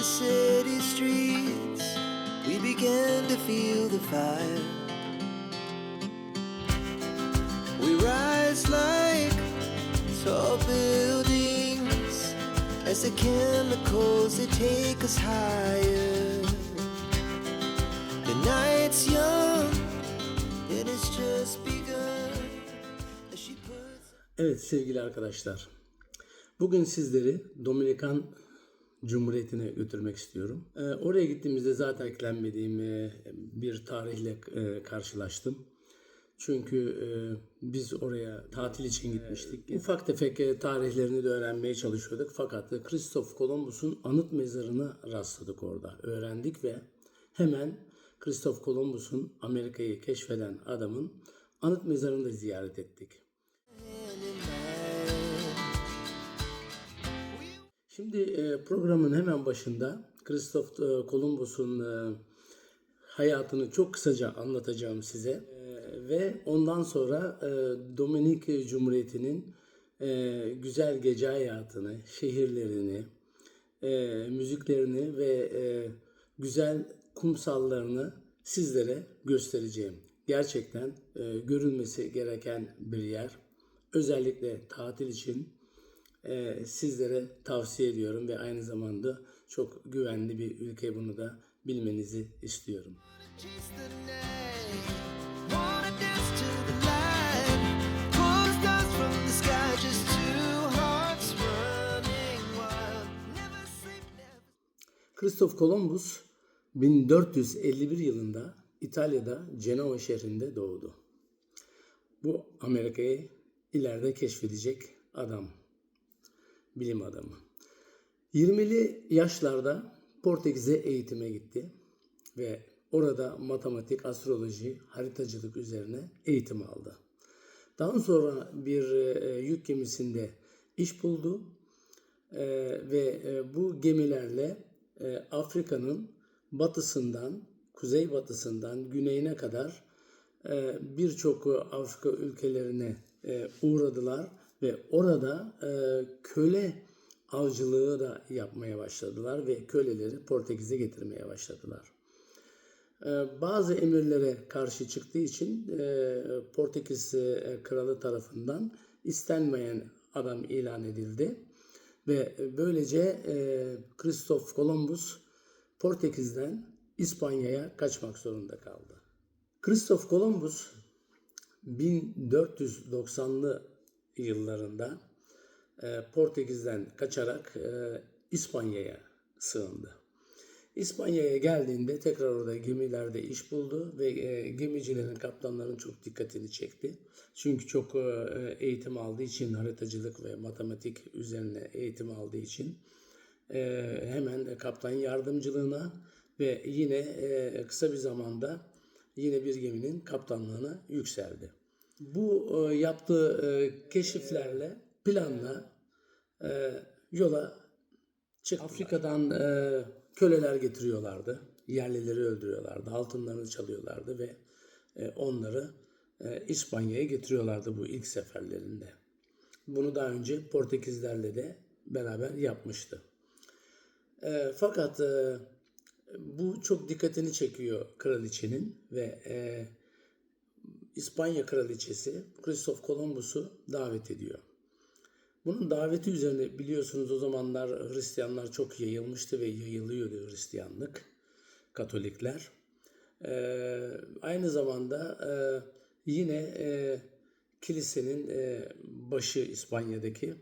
the city streets, we began to feel the fire. We rise like tall buildings as the chemicals they take us higher. The night's young, it has just begun. As she puts... Evet sevgili arkadaşlar, bugün sizleri Dominikan Cumhuriyeti'ne götürmek istiyorum. Oraya gittiğimizde zaten eklenmediğim bir tarihle karşılaştım. Çünkü biz oraya tatil için gitmiştik. Ufak tefek tarihlerini de öğrenmeye çalışıyorduk. Fakat Christoph Kolombus'un anıt mezarına rastladık orada. Öğrendik ve hemen Christoph Kolombus'un Amerika'yı keşfeden adamın anıt mezarını da ziyaret ettik. Şimdi programın hemen başında Christoph Kolombus'un hayatını çok kısaca anlatacağım size. Ve ondan sonra Dominik Cumhuriyeti'nin güzel gece hayatını, şehirlerini, müziklerini ve güzel kumsallarını sizlere göstereceğim. Gerçekten görülmesi gereken bir yer. Özellikle tatil için sizlere tavsiye ediyorum ve aynı zamanda çok güvenli bir ülke, bunu da bilmenizi istiyorum. Christoph Kolombus 1451 yılında İtalya'da Cenova şehrinde doğdu. Bu Amerika'yı ileride keşfedecek adam, bilim adamı. 20'li yaşlarda Portekiz'e eğitime gitti ve orada matematik, astroloji, haritacılık üzerine eğitim aldı. Daha sonra bir yük gemisinde iş buldu ve bu gemilerle Afrika'nın batısından, kuzeybatısından güneyine kadar birçok Afrika ülkelerine uğradılar ve orada köle avcılığı da yapmaya başladılar ve köleleri Portekiz'e getirmeye başladılar. Bazı emirlere karşı çıktığı için Portekiz kralı tarafından istenmeyen adam ilan edildi. Ve böylece Christoph Kolombus Portekiz'den İspanya'ya kaçmak zorunda kaldı. Christoph Kolombus 1490'lı yıllarında Portekiz'den kaçarak İspanya'ya sığındı. İspanya'ya geldiğinde tekrar orada gemilerde iş buldu ve gemicilerin, kaptanların çok dikkatini çekti. Çünkü çok eğitim aldığı için, haritacılık ve matematik üzerine eğitim aldığı için hemen kaptan yardımcılığına ve yine kısa bir zamanda yine bir geminin kaptanlığına yükseldi. Bu yaptığı keşiflerle, planla yola çıktı. Afrika'dan köleler getiriyorlardı, yerlileri öldürüyorlardı, altınlarını çalıyorlardı ve onları İspanya'ya getiriyorlardı bu ilk seferlerinde. Bunu daha önce Portekizlerle de beraber yapmıştı. Fakat bu çok dikkatini çekiyor kraliçenin ve İspanya kraliçesi Christoph Kolombus'u davet ediyor. Bunun daveti üzerine biliyorsunuz o zamanlar Hristiyanlar çok yayılmıştı ve yayılıyordu Hristiyanlık, Katolikler. Aynı zamanda yine kilisenin başı İspanya'daki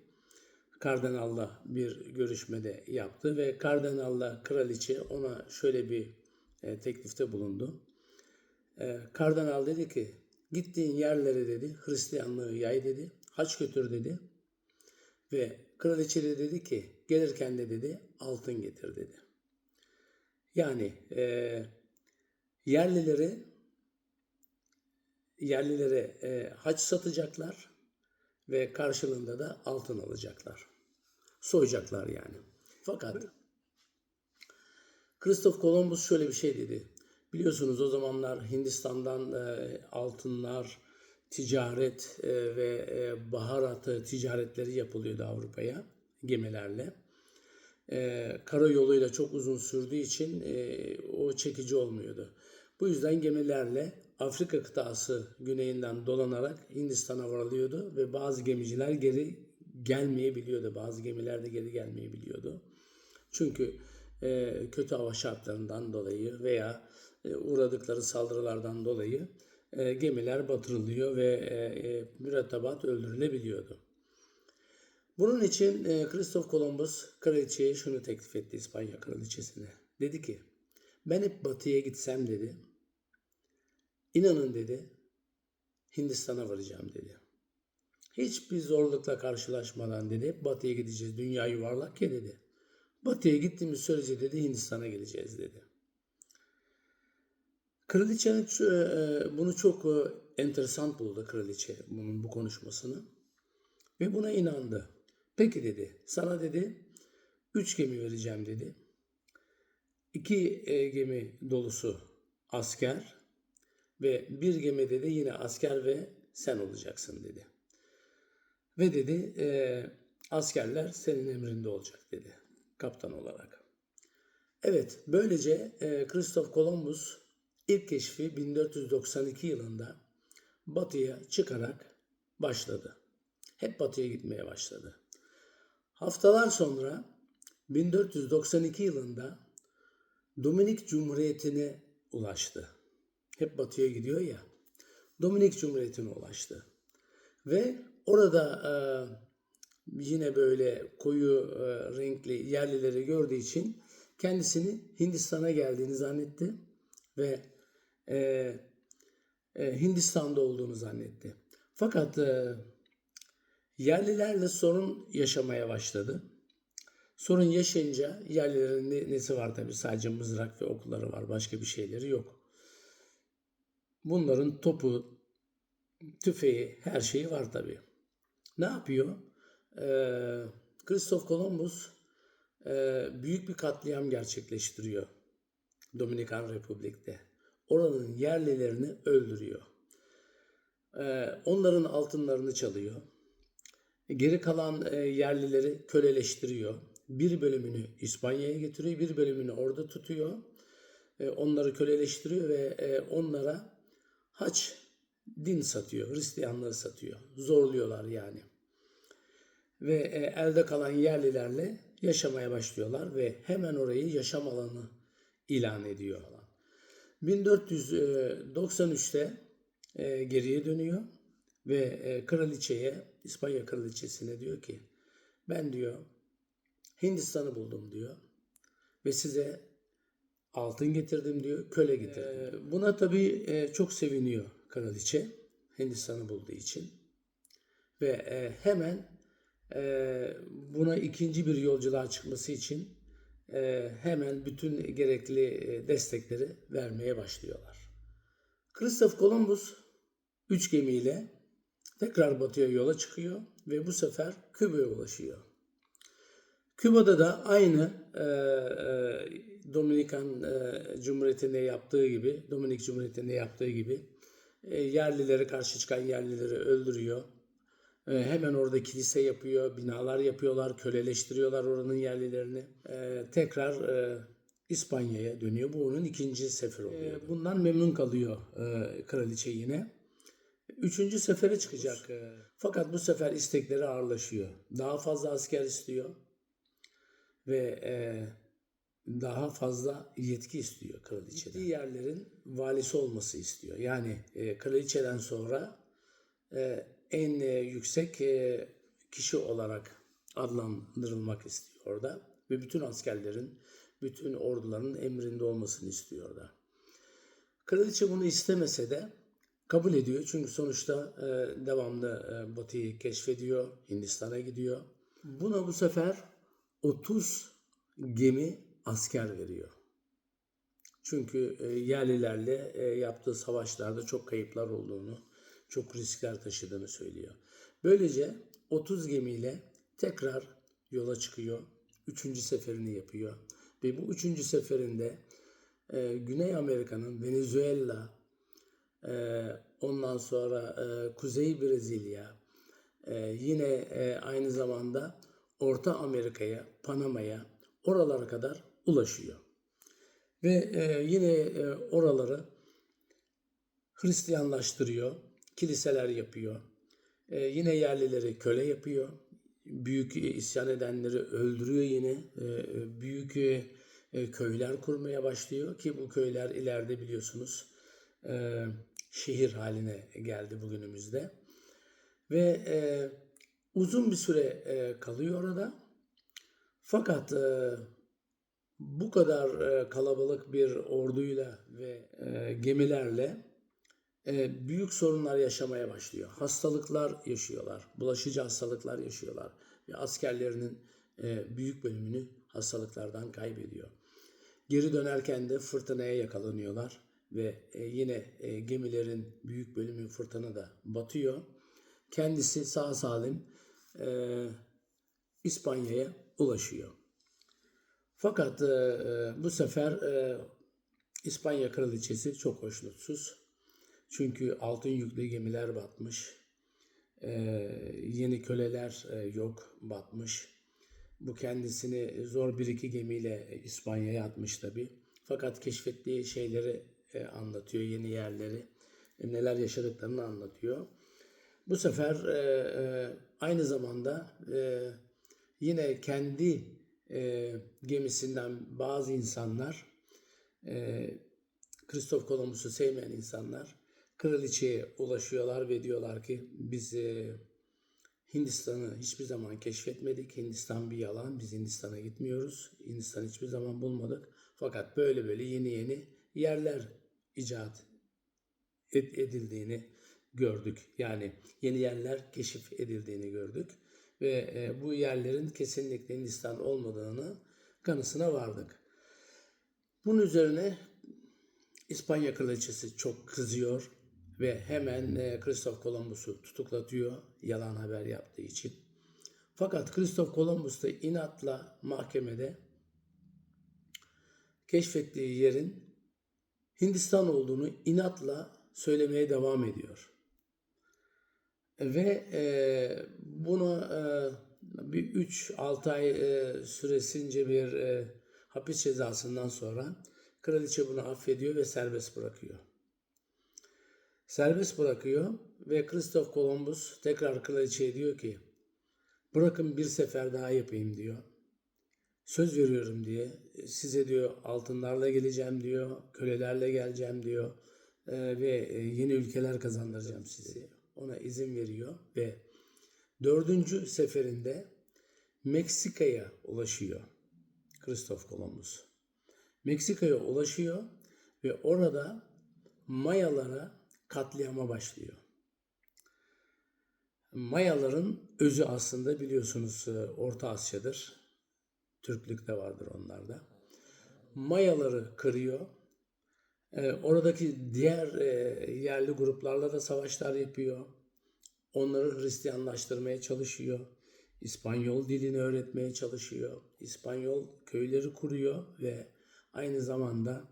kardinalla bir görüşmede yaptı ve kardinalla kraliçe ona şöyle bir teklifte bulundu. Kardinal dedi ki, gittiğin yerlere dedi Hristiyanlığı yay dedi, haç götür dedi. Ve kraliçe de dedi ki gelirken de dedi altın getir dedi. Yani yerlilere haç satacaklar ve karşılığında da altın alacaklar. Soyacaklar yani. Fakat Christoph Kolombus şöyle bir şey dedi. Biliyorsunuz o zamanlar Hindistan'dan altınlar, ticaret ve baharat ticaretleri yapılıyordu Avrupa'ya gemilerle. karayoluyla çok uzun sürdüğü için o çekici olmuyordu. Bu yüzden gemilerle Afrika kıtası güneyinden dolanarak Hindistan'a varılıyordu ve bazı gemiciler geri gelmeyebiliyordu. Bazı gemiler de geri gelmeyebiliyordu. Çünkü kötü hava şartlarından dolayı veya uğradıkları saldırılardan dolayı gemiler batırılıyor ve mürettebat öldürülebiliyordu. Bunun için Christoph Columbus kraliçeye şunu teklif etti, İspanya kraliçesine. Dedi ki, ben hep batıya gitsem dedi, inanın dedi, Hindistan'a varacağım dedi. Hiçbir zorlukla karşılaşmadan dedi, hep batıya gideceğiz, dünya yuvarlak ya dedi. Batıya gittiğimiz sürece dedi, Hindistan'a geleceğiz dedi. Kraliçenin bunu çok enteresan buldu kraliçe, bu konuşmasını. Ve buna inandı. Peki dedi, sana dedi 3 gemi vereceğim dedi. 2 gemi dolusu asker ve bir gemide de yine asker ve sen olacaksın dedi. Ve dedi askerler senin emrinde olacak dedi kaptan olarak. Evet, böylece Christoph Columbus ilk keşfi 1492 yılında batıya çıkarak başladı. Hep batıya gitmeye başladı. Haftalar sonra 1492 yılında Dominik Cumhuriyeti'ne ulaştı. Hep batıya gidiyor ya. Dominik Cumhuriyeti'ne ulaştı. Ve orada yine böyle koyu renkli yerlileri gördüğü için kendisini Hindistan'a geldiğini zannetti ve Hindistan'da olduğunu zannetti. Fakat yerlilerle sorun yaşamaya başladı. Sorun yaşayınca yerlilerin nesi var tabii, sadece mızrak ve okları var, başka bir şeyleri yok. Bunların topu, tüfeği, her şeyi var tabii. Ne yapıyor? Christoph Columbus büyük bir katliam gerçekleştiriyor Dominikan Republik'te. Oranın yerlilerini öldürüyor. Onların altınlarını çalıyor. Geri kalan yerlileri köleleştiriyor. Bir bölümünü İspanya'ya getiriyor, bir bölümünü orada tutuyor. Onları köleleştiriyor ve onlara haç, din satıyor, Hristiyanlığı satıyor. Zorluyorlar yani. Ve elde kalan yerlilerle yaşamaya başlıyorlar ve hemen orayı yaşam alanı ilan ediyor. 1493'te geriye dönüyor ve kraliçeye, İspanya kraliçesine diyor ki, ben diyor Hindistan'ı buldum diyor ve size altın getirdim diyor, köle getirdim. Buna tabii çok seviniyor kraliçe Hindistan'ı bulduğu için ve hemen buna ikinci bir yolculuğa çıkması için hemen bütün gerekli destekleri vermeye başlıyorlar. Christoph Columbus 3 gemiyle tekrar batıya yola çıkıyor ve bu sefer Küba'ya ulaşıyor. Küba'da da aynı Dominikan Cumhuriyeti'nde yaptığı gibi, Dominik Cumhuriyeti'nde yaptığı gibi yerlileri, karşı çıkan yerlileri öldürüyor. Hemen orada kilise yapıyor, binalar yapıyorlar, köleleştiriyorlar oranın yerlilerini. Tekrar İspanya'ya dönüyor. Bu onun ikinci seferi oluyor. Bundan memnun kalıyor kraliçe yine. Üçüncü sefere çıkacak. Fakat bu sefer istekleri ağırlaşıyor. Daha fazla asker istiyor ve daha fazla yetki istiyor kraliçeden. Gittiği yerlerin valisi olması istiyor. Yani kraliçeden sonra en yüksek kişi olarak adlandırılmak istiyor orada. Ve bütün askerlerin, bütün orduların emrinde olmasını istiyor orada. Kraliçe bunu istemese de kabul ediyor. Çünkü sonuçta devamlı Batı'yı keşfediyor, Hindistan'a gidiyor. Buna bu sefer 30 gemi asker veriyor. Çünkü yerlilerle yaptığı savaşlarda çok kayıplar olduğunu, çok riskler taşıdığını söylüyor. Böylece 30 gemiyle tekrar yola çıkıyor. 3. seferini yapıyor. Ve bu 3. seferinde Güney Amerika'nın Venezuela, ondan sonra Kuzey Brezilya, yine aynı zamanda Orta Amerika'ya, Panama'ya, oralara kadar ulaşıyor. Ve yine oraları Hristiyanlaştırıyor, kiliseler yapıyor. Yine yerlileri köle yapıyor. Büyük isyan edenleri öldürüyor yine. Büyük köyler kurmaya başlıyor ki bu köyler ileride biliyorsunuz şehir haline geldi bugünümüzde. Ve uzun bir süre kalıyor orada. Fakat bu kadar kalabalık bir orduyla ve gemilerle büyük sorunlar yaşamaya başlıyor. Hastalıklar yaşıyorlar, bulaşıcı hastalıklar yaşıyorlar ve askerlerinin büyük bölümünü hastalıklardan kaybediyor. Geri dönerken de fırtınaya yakalanıyorlar ve yine gemilerin büyük bölümü fırtınada batıyor. Kendisi sağ salim İspanya'ya ulaşıyor. Fakat bu sefer İspanya kraliçesi çok hoşnutsuz. Çünkü altın yüklü gemiler batmış. Yeni köleler yok, batmış. Bu kendisini zor bir iki gemiyle İspanya'ya atmış tabii. Fakat keşfettiği şeyleri anlatıyor, yeni yerleri, neler yaşadıklarını anlatıyor. Bu sefer aynı zamanda yine kendi gemisinden bazı insanlar, Kristof Kolombus'u sevmeyen insanlar kraliçeye ulaşıyorlar ve diyorlar ki biz Hindistan'ı hiçbir zaman keşfetmedik. Hindistan bir yalan. Biz Hindistan'a gitmiyoruz. Hindistan'ı hiçbir zaman bulmadık. Fakat böyle yeni yerler icat edildiğini gördük. Yani yeni yerler keşif edildiğini gördük. Ve bu yerlerin kesinlikle Hindistan olmadığını kanısına vardık. Bunun üzerine İspanya kraliçesi çok kızıyor ve hemen Kristof Kolombus'u tutuklatıyor yalan haber yaptığı için. Fakat Kristof Kolombus da inatla mahkemede keşfettiği yerin Hindistan olduğunu inatla söylemeye devam ediyor. Ve bunu bir 3-6 ay süresince bir hapis cezasından sonra kraliçe bunu affediyor ve serbest bırakıyor. Serbest bırakıyor ve Kristof Kolombus tekrar kraliçeye diyor ki bırakın bir sefer daha yapayım diyor. Söz veriyorum diye size diyor altınlarla geleceğim diyor, kölelerle geleceğim diyor ve yeni ülkeler kazandıracağım size. Ona izin veriyor ve 4. seferinde Meksika'ya ulaşıyor Kristof Kolombus. Meksika'ya ulaşıyor ve orada Mayalara katliama başlıyor. Mayaların özü aslında biliyorsunuz Orta Asya'dır. Türklük de vardır onlarda. Mayaları kırıyor. Oradaki diğer yerli gruplarla da savaşlar yapıyor. Onları Hristiyanlaştırmaya çalışıyor. İspanyol dilini öğretmeye çalışıyor. İspanyol köyleri kuruyor ve aynı zamanda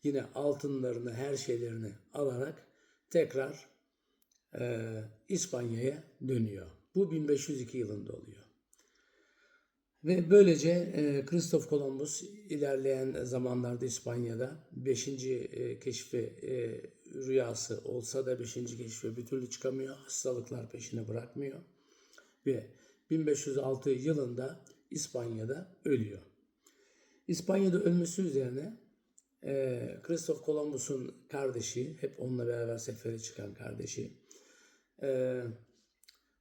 yine altınlarını, her şeylerini alarak tekrar İspanya'ya dönüyor. Bu 1502 yılında oluyor. Ve böylece Kristof Kolombus ilerleyen zamanlarda İspanya'da 5. keşfi rüyası olsa da 5. keşfe bir türlü çıkamıyor. Hastalıklar peşini bırakmıyor. Ve 1506 yılında İspanya'da ölüyor. İspanya'da ölmesi üzerine Kristof Kolombus'un kardeşi, hep onunla beraber sefere çıkan kardeşi,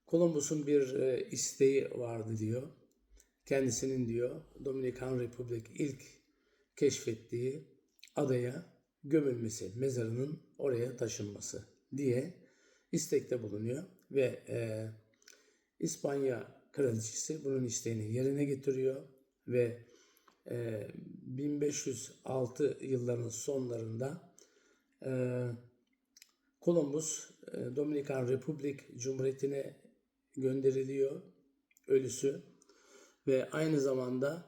Kolombus'un bir isteği vardı diyor. Kendisinin diyor Dominikan Republik ilk keşfettiği adaya gömülmesi, mezarının oraya taşınması diye istekte bulunuyor ve İspanya kraliçesi bunun isteğini yerine getiriyor ve 1506 yılların sonlarında Kolombus Dominikan Republik Cumhuriyeti'ne gönderiliyor ölüsü ve aynı zamanda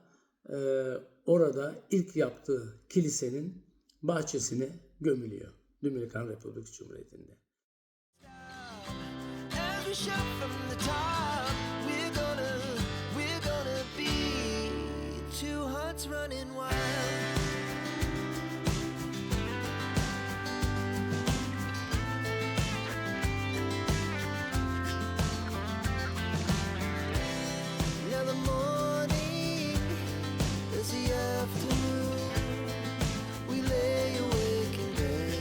orada ilk yaptığı kilisenin bahçesine gömülüyor Dominikan Republik Cumhuriyeti'nde. As we shout from the top, we're gonna be hearts running wild. Now the morning is the afternoon. We lay awake in bed.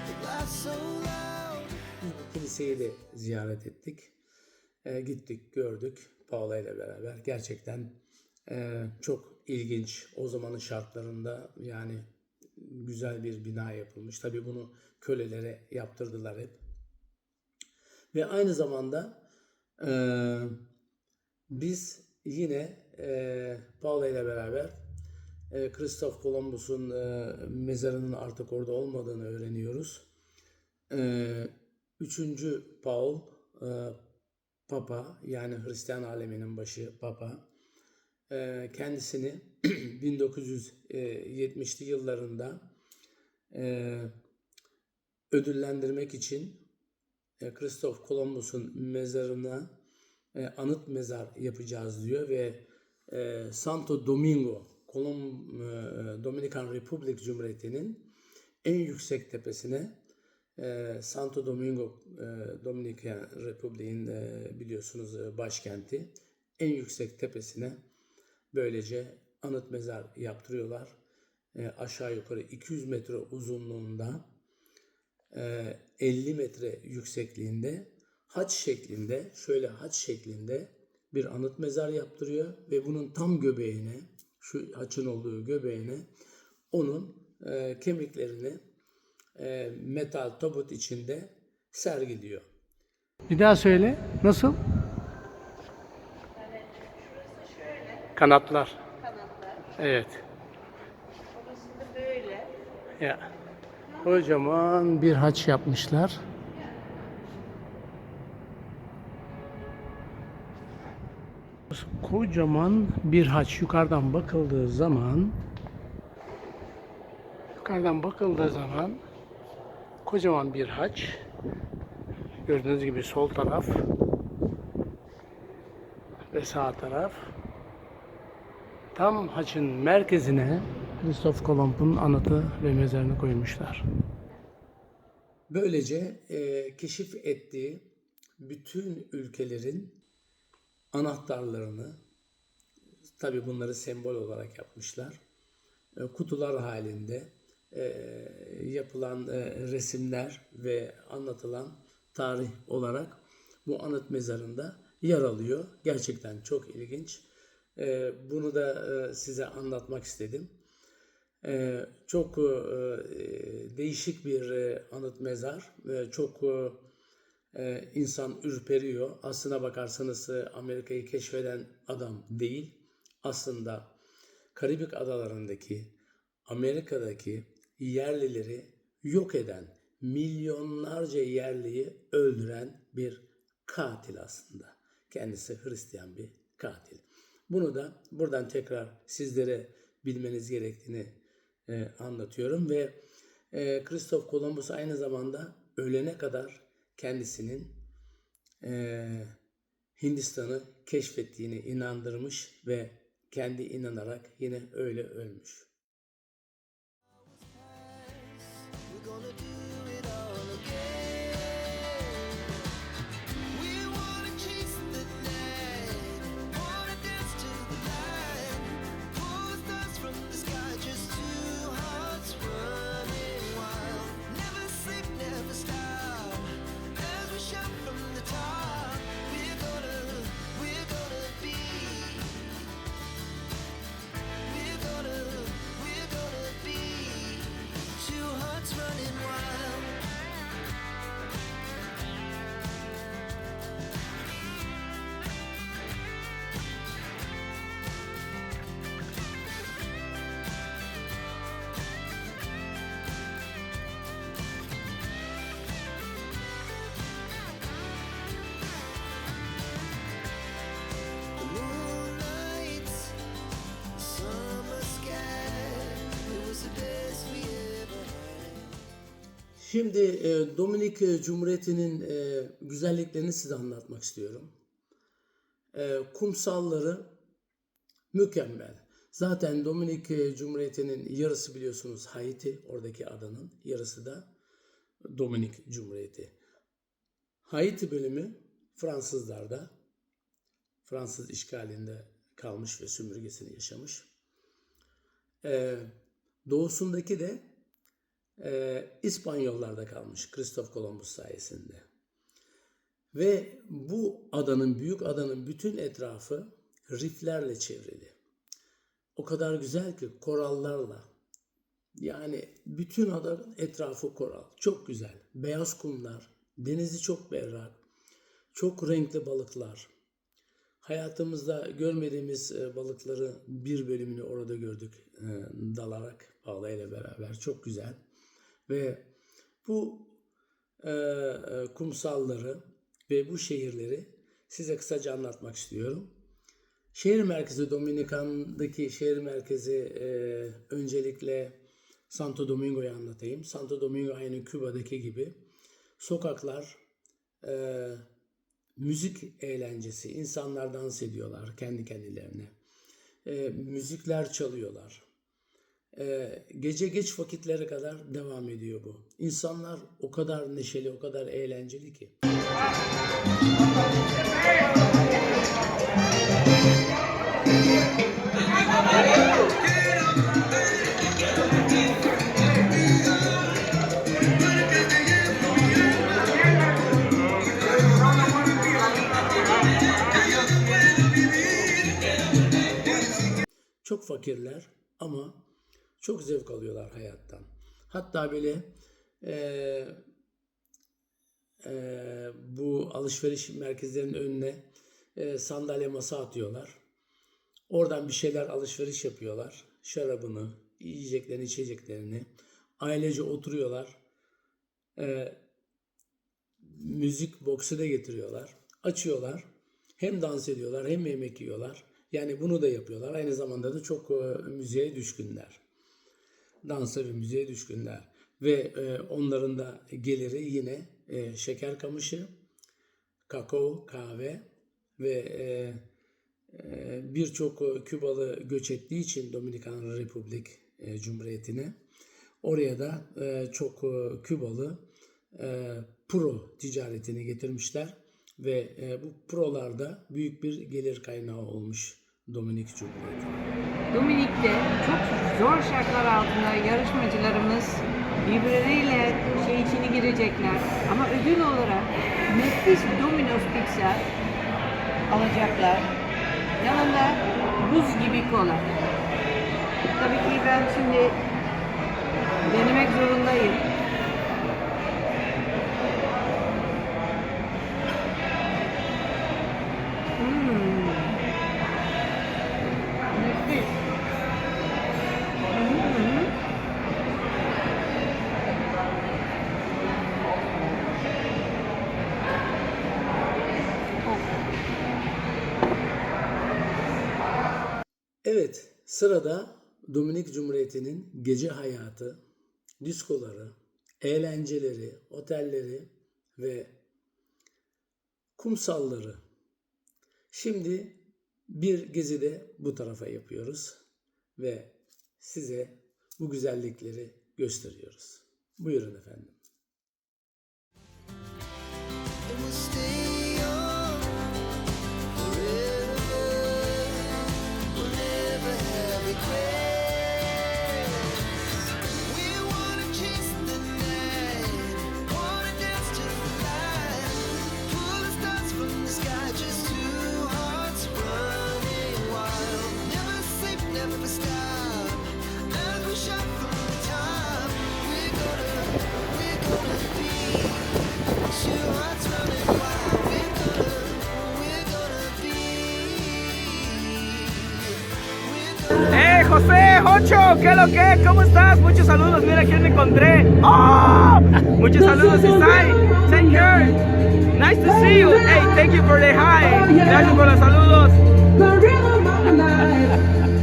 The laughs so loud. Kiliseyi de ziyaret ettik. Gittik, gördük Paula ile beraber. Gerçekten çok ilginç. O zamanın şartlarında yani güzel bir bina yapılmış. Tabii bunu kölelere yaptırdılar hep. Ve aynı zamanda biz yine Paula ile beraber Christoph Columbus'un mezarının artık orada olmadığını öğreniyoruz. Üçüncü Paul, Papa, yani Hristiyan aleminin başı Papa, kendisini 1970'li yıllarında ödüllendirmek için Christoph Columbus'un mezarına anıt mezar yapacağız diyor ve Santo Domingo, Dominikan Republik Cumhuriyeti'nin en yüksek tepesine, Santo Domingo, Dominikan Republik'in biliyorsunuz başkenti, en yüksek tepesine böylece anıt mezar yaptırıyorlar. Aşağı yukarı 200 metre uzunluğunda, 50 metre yüksekliğinde, haç şeklinde bir anıt mezar yaptırıyor ve bunun tam göbeğine, şu haçın olduğu göbeğine onun kemiklerini metal tabut içinde sergiliyor. Bir daha söyle. Nasıl? Evet, şurası şöyle, Kanatlar. kanatlar. Evet. Orası da böyle. Ya. Kocaman bir haç yapmışlar. Kocaman bir haç yukarıdan bakıldığı zaman kocaman bir haç. Gördüğünüz gibi sol taraf ve sağ taraf. Tam haçın merkezine Christoph Kolomb'un anıtı ve mezarını koymuşlar. Böylece keşif ettiği bütün ülkelerin anahtarlarını, tabi bunları sembol olarak yapmışlar, kutular halinde yapılan resimler ve anlatılan tarih olarak bu anıt mezarında yer alıyor. Gerçekten çok ilginç. Bunu da size anlatmak istedim. Çok değişik bir anıt mezar. Çok insan ürperiyor. Aslına bakarsanız Amerika'yı keşfeden adam değil. Aslında Karabik adalarındaki, Amerika'daki yerlileri yok eden, milyonlarca yerliyi öldüren bir katil aslında. Kendisi Hristiyan bir katil. Bunu da buradan tekrar sizlere bilmeniz gerektiğini anlatıyorum ve Christoph Columbus aynı zamanda ölene kadar kendisinin Hindistan'ı keşfettiğini inandırmış ve kendi inanarak yine öyle ölmüş. We're gonna do it all again. We wanna chase the night, wanna dance to the light. Pull stars from the sky, just two hearts running wild. Never sleep, never stop, as we shout from the top. We're gonna be. We're gonna be. Two hearts running wild. The moonlight, summer sky, it was the best we ever had. Şimdi Dominik Cumhuriyeti'nin güzelliklerini size anlatmak istiyorum. Kumsalları Mükemmel. Zaten Dominik Cumhuriyeti'nin yarısı biliyorsunuz Haiti, oradaki adanın yarısı da Dominik Cumhuriyeti. Haiti bölümü Fransızlarda, Fransız işgalinde kalmış ve sömürgesini yaşamış. Doğusundaki de İspanyollarda kalmış Christoph Columbus sayesinde. Ve bu adanın, büyük adanın bütün etrafı riflerle çevrili. O kadar güzel ki korallarla. Yani bütün adanın etrafı koral. Çok güzel. Beyaz kumlar, denizi çok berrak, çok renkli balıklar. Hayatımızda görmediğimiz balıkları bir bölümünü orada gördük dalarak, ağlayla beraber. Çok güzel. Ve bu kumsalları ve bu şehirleri size kısaca anlatmak istiyorum. Şehir merkezi, Dominikan'daki şehir merkezi öncelikle Santo Domingo'yu anlatayım. Santo Domingo aynı Küba'daki gibi. Sokaklar, müzik eğlencesi, insanlar dans ediyorlar kendi kendilerine. Müzikler çalıyorlar. Gece geç vakitlere kadar devam ediyor bu. İnsanlar o kadar neşeli, o kadar eğlenceli ki. Çok fakirler ama çok zevk alıyorlar hayattan. Hatta böyle bu alışveriş merkezlerinin önüne sandalye masa atıyorlar. Oradan bir şeyler alışveriş yapıyorlar. Şarabını, yiyeceklerini, içeceklerini. Ailece oturuyorlar. Müzik boksu da getiriyorlar. Açıyorlar. Hem dans ediyorlar hem yemek yiyorlar. Yani bunu da yapıyorlar. Aynı zamanda da çok müziğe düşkünler. Dansa ve müziğe düşkünler. Ve onların da geliri yine şeker kamışı, kakao, kahve ve birçok Kübalı göç ettiği için Dominikan Republik Cumhuriyeti'ne oraya da çok Kübalı pro ticaretini getirmişler ve bu prolarda büyük bir gelir kaynağı olmuş Dominik Cumhuriyeti. Dominik'te çok zor şartlar altında yarışmacılarımız birbirleriyle içine girecekler. Ama ödül olarak nefis Domino's pizza alacaklar. Yanında buz gibi kola. Tabii ki ben şimdi denemek zorundayım. Nefis. Evet, sırada Dominik Cumhuriyeti'nin gece hayatı, diskoları, eğlenceleri, otelleri ve kumsalları. Şimdi bir gezi de bu tarafa yapıyoruz ve size bu güzellikleri gösteriyoruz. Buyurun efendim. And we'll stay young forever. We'll never have regrets. We wanna chase the night, wanna dance to the light, pull the stars from the sky, just two hearts running wild. Never sleep, never stop, as we shot from the top. We're gonna be two hearts running wild. We're gonna be. José, Jocho, ¿qué lo que? ¿Cómo estás? Muchos saludos, mira quién me encontré. ¡Oh! Muchos saludos, Isai. Take care. Nice to see you. Hey, thank you for the hi. Gracias por los saludos.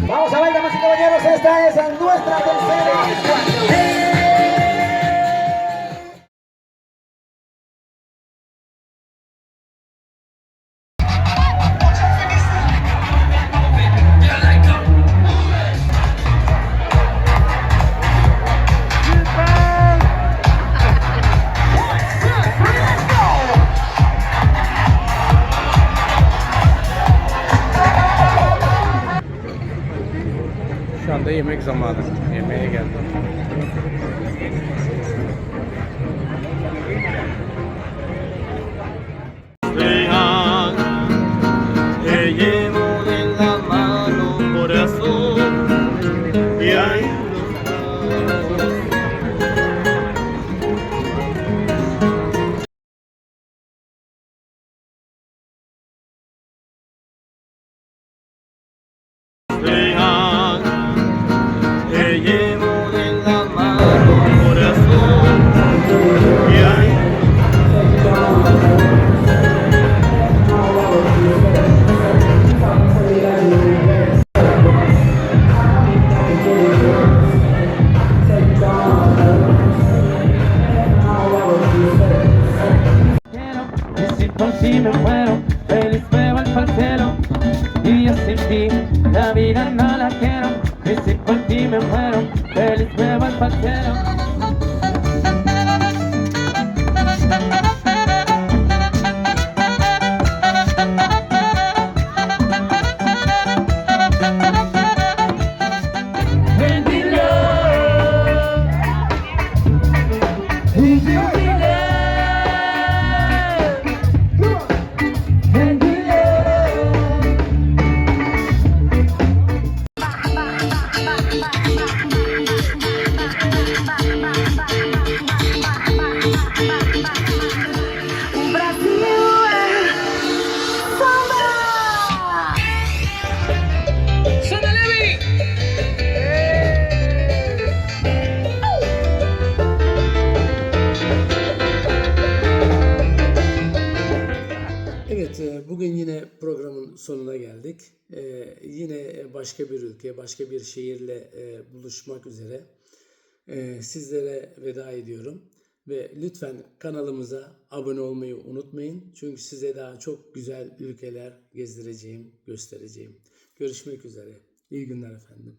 Vamos a ver, damas y caballeros, esta es nuestra tercera. You're like anda yemek zamanı. Yemeğe geldim. Te llevo en la mano, corazón, y ahí te llevo en la mano, corazón, y ahí Y si por ti me muero, feliz me voy pa'l cielo. Y yo sin ti, la vida no la quiero. Y si por ti me muero, feliz me voy pa'l cielo. Evet, bugün yine programın sonuna geldik. Yine başka bir ülke, başka bir şehirle buluşmak üzere sizlere veda ediyorum. Ve lütfen kanalımıza abone olmayı unutmayın. Çünkü size daha çok güzel ülkeler gezdireceğim, göstereceğim. Görüşmek üzere. İyi günler efendim.